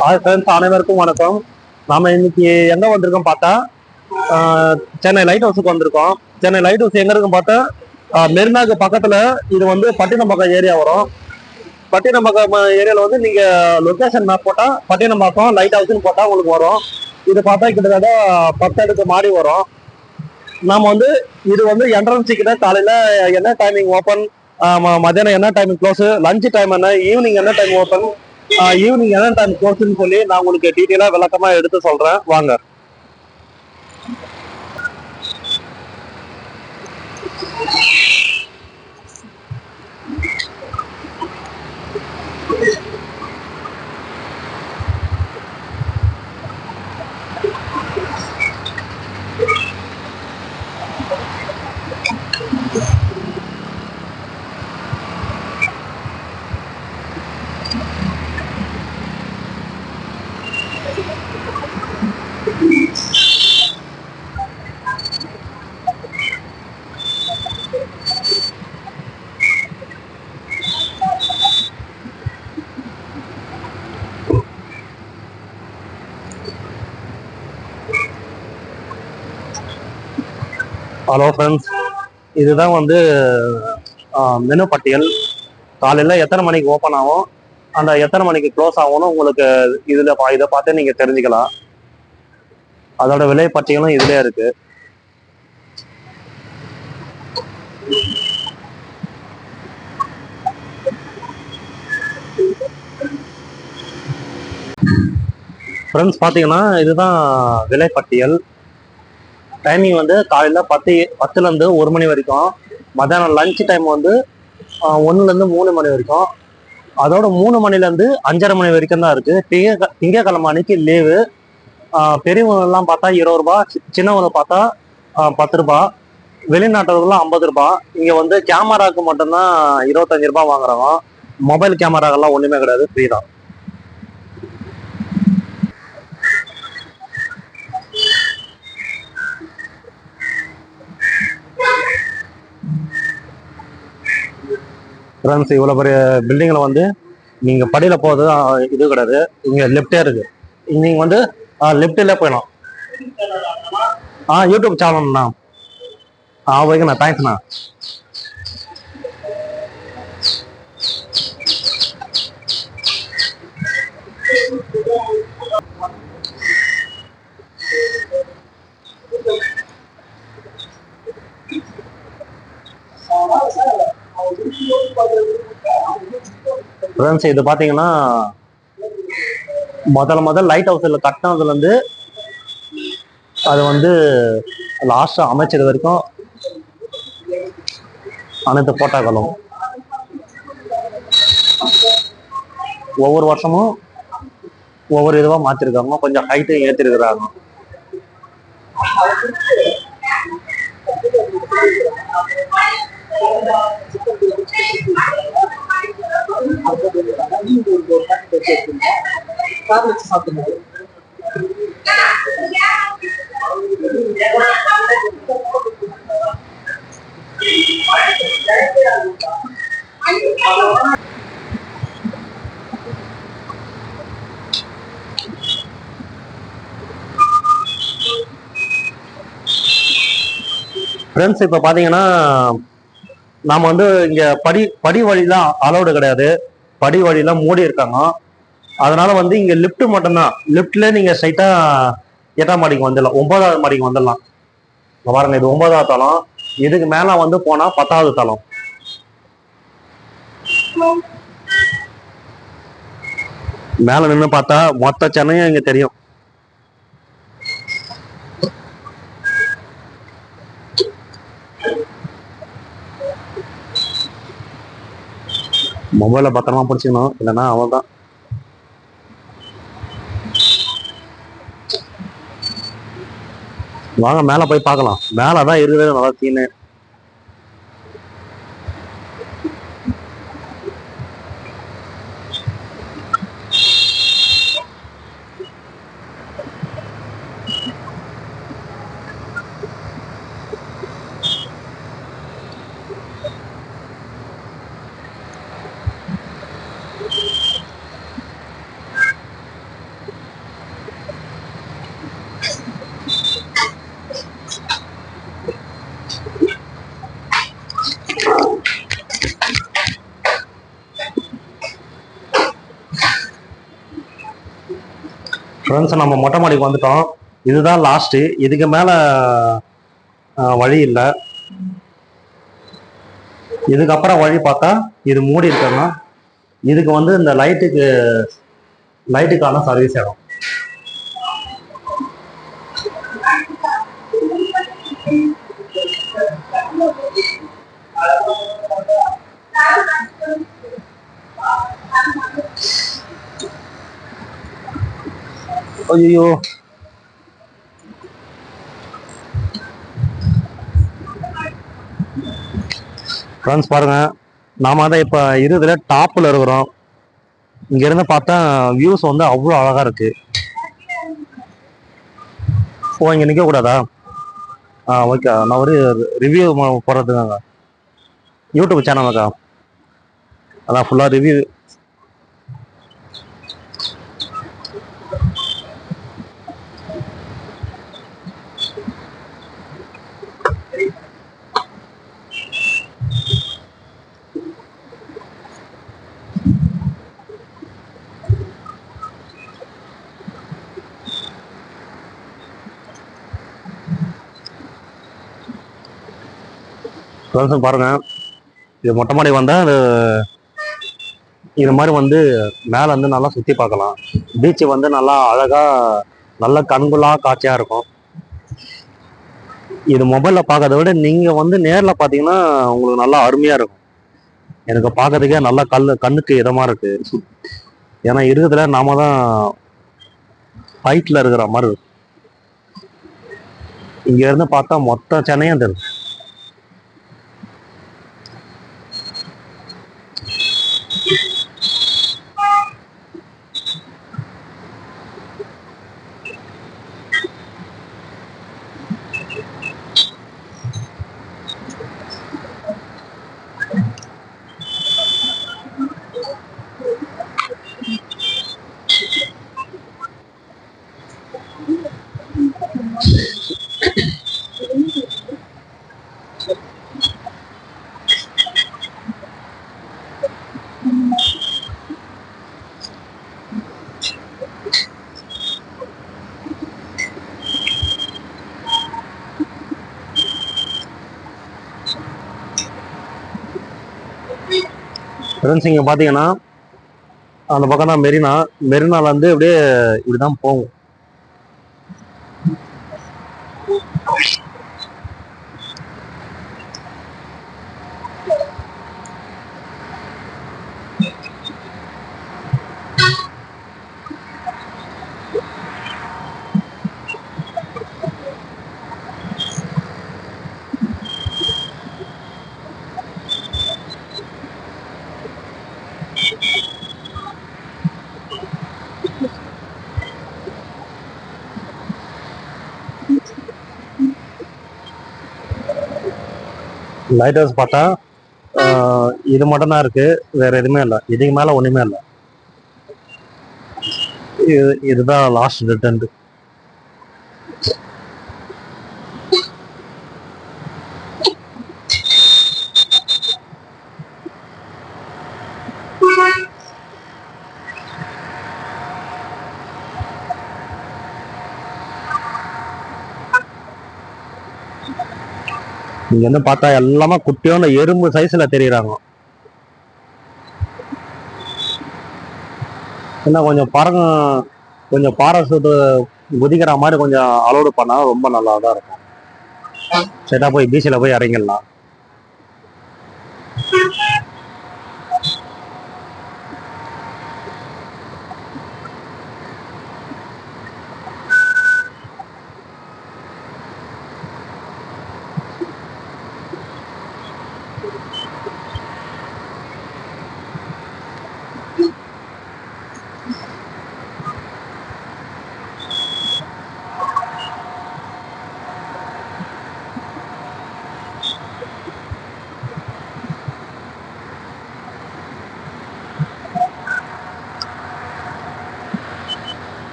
Hi friends, அனைவருக்கும் வணக்கம். நாம இன்னைக்கு எங்க வந்திருக்கோம் பார்த்தா சென்னை லைட் ஹவுஸுக்கு வந்திருக்கோம். சென்னை லைட் ஹவுஸ் எங்க இருக்கும் பார்த்தா மெரினாக்கு பக்கத்துல. இது வந்து பட்டினப்பாக்கம் ஏரியா வரும். பட்டினப்பாக்கம் ஏரியாவில் வந்து நீங்க லொக்கேஷன் மேப் போட்டா பட்டினப்பாக்கம் லைட் ஹவுஸ்னு போட்டா உங்களுக்கு வரும். இது பார்த்தா கிட்டத்தட்ட 10 அடுக்கு மாடி வரும். நாம வந்து இது வந்து என்ட்ரன்ஸ் கிட்ட காலையில என்ன டைமிங் ஓப்பன், மத்தியானம் என்ன டைமிங் க்ளோஸ், லஞ்ச் டைம் என்ன, ஈவினிங் என்ன டைம் ஓப்பன், ஈவினிங் என்ன டைம் க்ளோஸ்ன்னு சொல்லி நான் உங்களுக்கு டீட்டெயிலா விளக்கமா எடுத்து சொல்றேன் வாங்க. ஹலோ ஃப்ரெண்ட்ஸ், இதுதான் வந்து மெனு பட்டியல். காலையில் எத்தனை மணிக்கு ஓப்பன் ஆகும், அந்த எத்தனை மணிக்கு க்ளோஸ் ஆகும்னு உங்களுக்கு இதை பார்த்து நீங்கள் தெரிஞ்சுக்கலாம். அதோட விலை பட்டியலும் இதுலேயே இருக்கு. ஃப்ரெண்ட்ஸ், பார்த்தீங்கன்னா இதுதான் விலை பட்டியல். டைமிங் வந்து காலையில் 10லேருந்து 1 மணி வரைக்கும். மத்தியானம் லஞ்ச் டைம் வந்து 1லேருந்து 3 மணி வரைக்கும். அதோட 3 மணிலேருந்து 5:30 மணி வரைக்கும் தான் இருக்கு. திங்கக்கிழமை அன்னைக்கு லீவு. பெரியவங்கெல்லாம் பார்த்தா 20 ரூபா, சின்னவங்க பார்த்தா 10 ரூபா, வெளிநாட்டவர்கள்லாம் 50 ரூபா. இங்கே வந்து கேமராவுக்கு மட்டும்தான் 25 ரூபா வாங்குறாங்க. மொபைல் கேமராக்கெல்லாம் ஒன்றுமே கிடையாது, ஃப்ரீ தான். ஃப்ரெண்ட்ஸ், இவ்வளோ பெரிய பில்டிங்கில் வந்து நீங்கள் படியில் போகிறது இது கிடையாது. இங்கே லெஃப்டே இருக்கு. நீங்கள் வந்து லெஃப்டில் போயிடலாம். யூடியூப் சேனல்ண்ணா. ஓகேண்ணா, தேங்க்ஸ்ண்ணா. ஃப்ரெண்ட்ஸ், இது பார்த்தீங்கன்னா முதல் லைட் ஹவுஸில் கட்டினதுலேருந்து அது வந்து லாஸ்ட்டாக அமைச்சது வரைக்கும் அனைத்து போட்டாக்களும் ஒவ்வொரு வருஷமும் ஒவ்வொரு இதுவாக மாற்றிருக்காங்க. கொஞ்சம் ஹைட்டு ஏற்றிருக்கிறாங்க. ஃப்ரெண்ட்ஸ், இப்போ பார்த்தீங்கன்னா நாம வந்து இங்க படி வழிலாம் அலௌடு கிடையாது. படி வழிலாம் மூடி இருக்காங்க. அதனால வந்து இங்க லிப்ட் மட்டும்தான். லிப்ட்ல நீங்க ஸ்ட்ரைட்டா 8ஆம் மாடிக்கு வந்துடலாம், 9வது மாடிக்கு வந்துடலாம். பாருங்க, இது 9வது தளம். இதுக்கு மேல வந்து போனா 10வது தளம். மேல நின்று பார்த்தா மொத்த சென்னையும் இங்க தெரியும். மொபைல பத்திரமா பிடிச்சிக்கணும், இல்லைன்னா அவன் தான். வாங்க மேல போய் பார்க்கலாம். மேலதான் இருக்குது நல்லா சீனு. ஃப்ரெண்ட்ஸ் நம்ம மொட்டை மாடிக்கு வந்துட்டோம். இதுதான் லாஸ்ட்டு. இதுக்கு மேலே வழி இல்லை. இதுக்கப்புறம் வழி பார்த்தா இது மூடி இருக்கோம்னா இதுக்கு வந்து இந்த லைட்டுக்கான சர்வீஸ் இடம். ஐயோ, ஃப்ரெண்ட்ஸ் பாருங்க, நாம தான் இப்போ இருதுல டாப்ல இருக்கிறோம். இங்க இருந்து பார்த்தா வியூஸ் வந்து அவ்வளோ அழகா இருக்கு. ஓ, இங்க நிக்க கூடாதா? ஓகே, நான் ஒரு ரிவ்யூ போடுறதுக்காங்க யூடியூப் சேனலுக்கா, அதான் ஃபுல்லா ரிவ்யூ. பாருங்க, இது மொட்டை மாடி வந்தா இது மாதிரி வந்து மேல வந்து நல்லா சுத்தி பார்க்கலாம். பீச் வந்து நல்லா அழகா நல்ல கண்குள்ளா காட்சியா இருக்கும். இது மொபைல்ல பார்க்கறத விட நீங்க வந்து நேர்ல பாத்தீங்கன்னா உங்களுக்கு நல்லா அருமையா இருக்கும். எனக்கு பார்க்கறதுக்கே நல்லா கண்ணுக்கு இதமா இருக்கு. ஏன்னா இருக்கிறதுல நாம தான் ஹைட்ல இருக்கிற மாதிரி இருக்கும். இங்க இருந்து பார்த்தா மொத்த சென்னையும் தெரியும். ஃப்ரெண்ட்ஸ் இங்க பாத்தீங்கன்னா அந்த பக்கம் தான் மெரினால இருந்து அப்படியே இப்படிதான் போகும். லைட் ஹவுஸ் பார்த்தா இது மட்டும் தான் இருக்கு, வேற எதுவுமே இல்லை. இதுக்கு மேல ஒண்ணுமே இல்லை. இதுதான் லாஸ்ட் ரிட்டர்ன். நீங்க வந்து பார்த்தா எல்லாமே குட்டியோட எறும்பு சைஸ்ல தெரியுறாங்க. என்ன கொஞ்சம் பாராசூட் குதிக்கிற மாதிரி கொஞ்சம் அலோடு பண்ணா ரொம்ப நல்லா தான் இருக்கும். சரியா போய் பீச்சில் போய் இறங்கிடலாம்.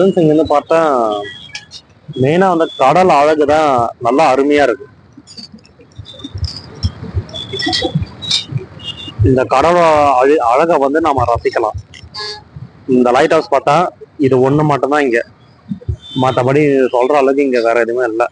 ஃப்ரெண்ட்ஸ் இங்கேருந்து பார்த்தா மெயினாக வந்து கடல் அழகு தான் நல்லா அருமையாக இருக்கு. இந்த கடல் அழகை வந்து நாம ரசிக்கலாம். இந்த லைட் ஹவுஸ் பார்த்தா இது ஒன்று மட்டும்தான் இங்கே, மற்றபடி சொல்கிற அளவுக்கு இங்கே வேற எதுவுமே இல்லை.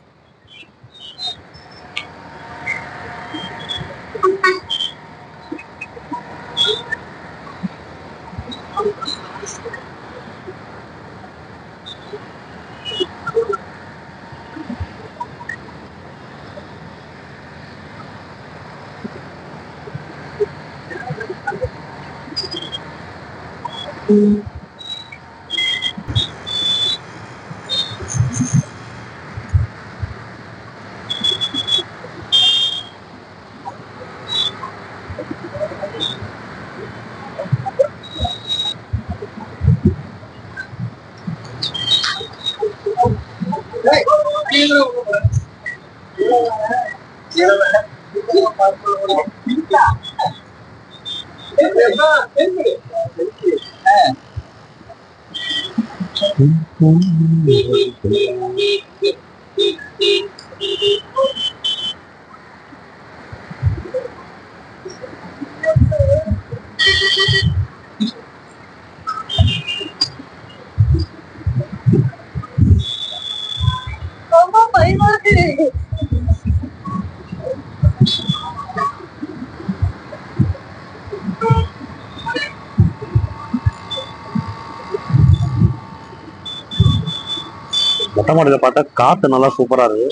மொட்டை மாடியில பார்த்தா காத்து நல்லா சூப்பரா இருக்கு.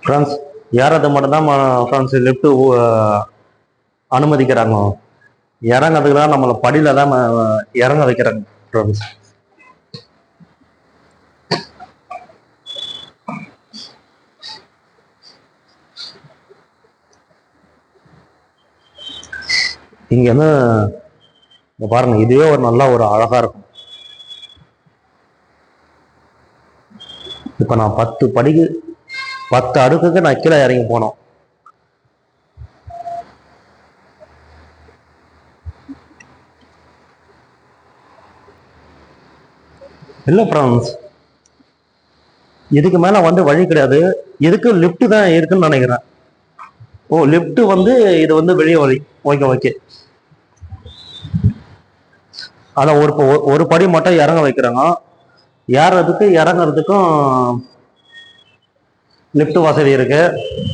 ஃப்ரெண்ட்ஸ் ஏறது மட்டும்தான் ஃப்ரெண்ட்ஸ் லிஃப்ட் அனுமதிக்கிறாங்க. இறங்கிறதுக்கு தான் நம்மளை படியில தான் இறங்க வைக்கிறாங்க ஃப்ரெண்ட்ஸ். இங்க வந்து பாருங்க, இதுவே ஒரு நல்ல ஒரு அழகா இருக்கும். இப்ப நான் 10 அடுக்குக்கு நான் கீழே இறங்கி போனோம். இல்ல ஃப்ரெண்ட்ஸ், இதுக்கு மேல வந்து வழி கிடையாது. இதுக்கு லிஃப்ட் தான் இருக்குன்னு நினைக்கிறேன். ஓ, லிஃப்ட் வந்து இது வந்து வெளியே வழி. Okay okay. அத ஒரு படி மட்டும் இறங்க வைக்கிறாங்க. ஏறதுக்கு இறங்குறதுக்கும் லிஃப்ட் வசதி இருக்கு.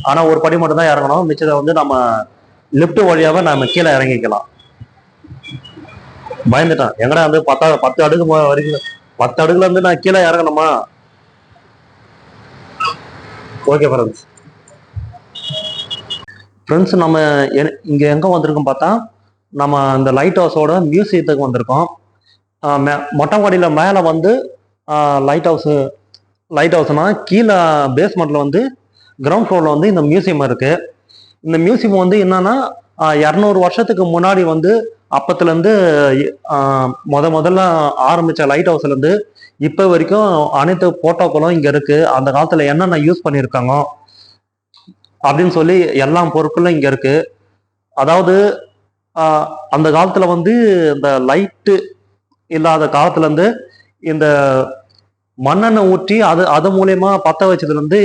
ஆனா ஒரு படி மட்டும் தான் இறங்கணும். மிச்சத்தை வந்து நம்ம லிஃப்ட் வழியாவே நம்ம கீழே இறங்கிக்கலாம். பயந்துட்டேன், எங்கடா வந்து 10 அடுக்கு வரைக்கும் 10 அடுக்குல இருந்து நான் கீழே இறங்கணுமா? ஓகே ஃப்ரெண்ட்ஸ், நம்ம இங்க எங்க வந்திருக்கோம் பார்த்தா, நம்ம இந்த லைட் ஹவுஸோட மியூசியத்துக்கு வந்திருக்கோம். மொட்டை மாடியில மேல வந்து லைட் ஹவுஸ்னா கீழே பேஸ்மெண்ட்ல வந்து கிரவுண்ட் ஃப்ளோர்ல வந்து இந்த மியூசியம் இருக்கு. இந்த மியூசியம் வந்து என்னன்னா 200 வருஷத்துக்கு முன்னாடி வந்து அப்பத்துல இருந்து முதல்ல ஆரம்பிச்ச லைட் ஹவுஸ்ல இருந்து இப்ப வரைக்கும் அனைத்து போட்டோக்களும் இங்க இருக்கு. அந்த காலத்துல என்னென்ன யூஸ் பண்ணியிருக்காங்க அப்படின்னு சொல்லி எல்லா பொருட்களும் இங்க இருக்கு. அதாவது அந்த காலத்துல வந்து இந்த லைட்டு இல்லாத காலத்துல இருந்து இந்த மண்ணெண்ணெய் ஊற்றி அது மூலியமா பத்த வச்சதுல இருந்து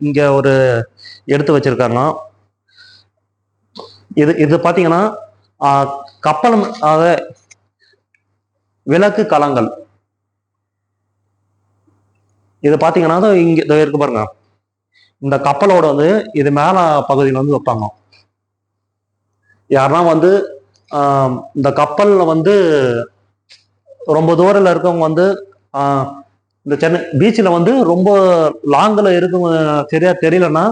இங்க ஒரு எடுத்து வச்சிருக்காங்க. இது பாத்தீங்கன்னா கப்பல், விளக்கு கலங்கள். இது பாத்தீங்கன்னா இங்க இருக்கு பாருங்க, இந்த கப்பலோட வந்து இது மேல பகுதியில் வந்து வைப்பாங்க. யாருன்னா வந்து இந்த கப்பல்ல வந்து ரொம்ப தூரத்துல இருக்கவங்க வந்து இந்த சென்னை பீச்சில் வந்து ரொம்ப லாங்கில் இருக்கும் சரியா தெரியலன்னா,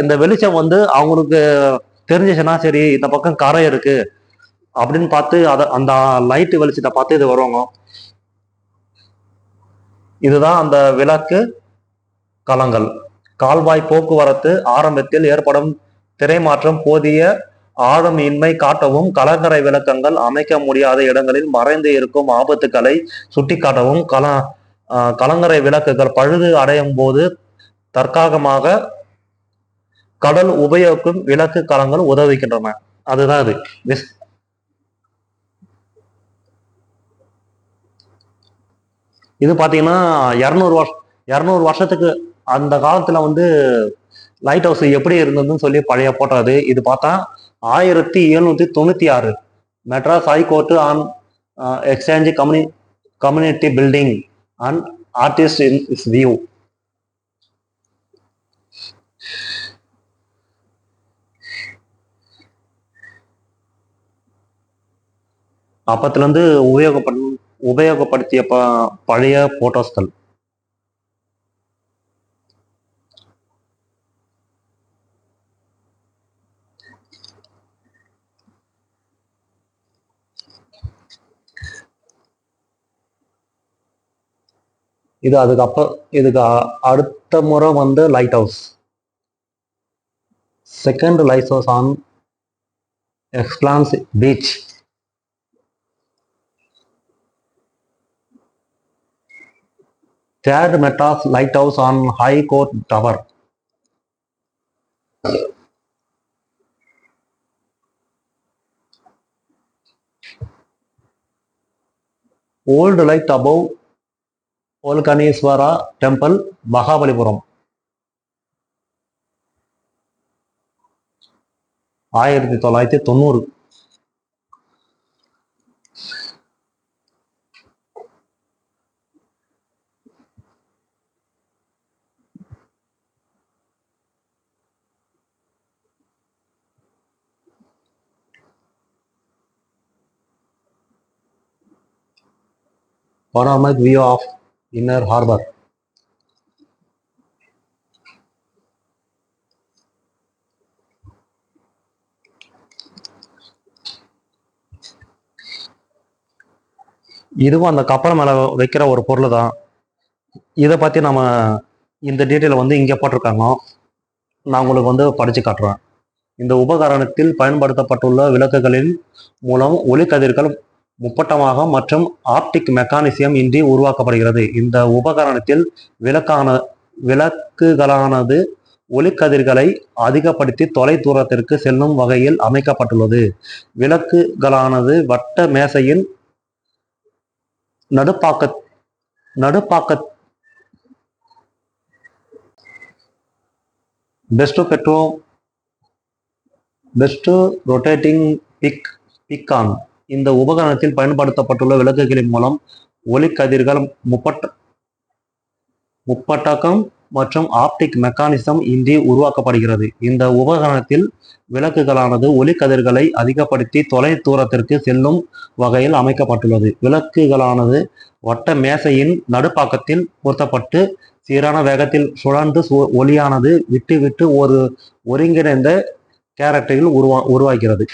இந்த வெளிச்சம் வந்து அவங்களுக்கு தெரிஞ்சிச்சுன்னா, சரி இந்த பக்கம் கரை இருக்கு அப்படின்னு பார்த்து அந்த லைட்டு வெளிச்சத்தை பார்த்து இது வருவாங்க. இதுதான் அந்த விளக்கு கலங்கள். கால்வாய் போக்குவரத்து ஆரம்பத்தில் ஏற்படும் திரைமாற்றம் போதிய ஆழம் இன்மை காட்டவும், கலங்கரை விளக்கங்கள் அமைக்க முடியாத இடங்களில் மறைந்து இருக்கும் ஆபத்துக்களை சுட்டிக்காட்டவும், கலங்கரை விளக்குகள் பழுது அடையும் போது தற்காலிகமாக கடல் உபயோகிக்கும் விளக்கு கலங்கள் உதவுகின்றன. அதுதான் அது. இது பாத்தீங்கன்னா 200 வருஷத்துக்கு அந்த காலத்துல வந்து லைட் ஹவுஸ் எப்படி இருந்ததுன்னு சொல்லி பழைய போட்டோ அது. இது பார்த்தா 1796 Madras high court on exchange community building and artist in is view. அப்பத்துல இருந்து உபயோகப்படுத்திய பழைய போட்டோஸ்கள். இதுக்கு அடுத்த முறை வந்து light house, second light house on esplanade beach. Third Madras light house on high court tower. Old light above Olakkaneswara temple, Mahabalipuram. 1990. Panoramic view of Inner Harbor. இதுவும் அந்த கப்பல் மேல வைக்கிற ஒரு பொருள் தான். இதை பத்தி நம்ம இந்த டீட்டெயில் வந்து இங்கே போட்டிருக்காங்க. நான் உங்களுக்கு வந்து படிச்சு காட்டுறேன். இந்த உபகரணத்தில் பயன்படுத்தப்பட்டுள்ள விளக்குகளின் மூலம் ஒளிக்கதிர்கள் முப்பட்டமாக மற்றும் ஆப்டிக் மெக்கானிசியம் இன்றி உருவாக்கப்படுகிறது. இந்த உபகரணத்தில் விளக்குகளானது ஒளிக்கதிர்களை அதிகப்படுத்தி தொலை தூரத்திற்கு செல்லும் வகையில் அமைக்கப்பட்டுள்ளது. விளக்குகளானது வட்ட மேசையின் நடுப்பாக்க பெஸ்ட் ரொட்டேட்டிங் பிக்கான். இந்த உபகரணத்தில் பயன்படுத்தப்பட்டுள்ள விளக்குகளின் மூலம் ஒளிக்கதிர்கள் முப்பட்டகம் மற்றும் ஆப்டிக் மெக்கானிசம் இன்றி உருவாக்கப்படுகிறது. இந்த உபகரணத்தில் விளக்குகளானது ஒளிக்கதிர்களை அதிகப்படுத்தி தொலை தூரத்திற்கு செல்லும் வகையில் அமைக்கப்பட்டுள்ளது. விளக்குகளானது வட்ட மேசையின் நடுப்பாக்கத்தில் பொருத்தப்பட்டு சீரான வேகத்தில் சுழன்று ஒளியானது விட்டு விட்டு ஒரு ஒருங்கிணைந்த கேரக்டரில் உருவாகிறது.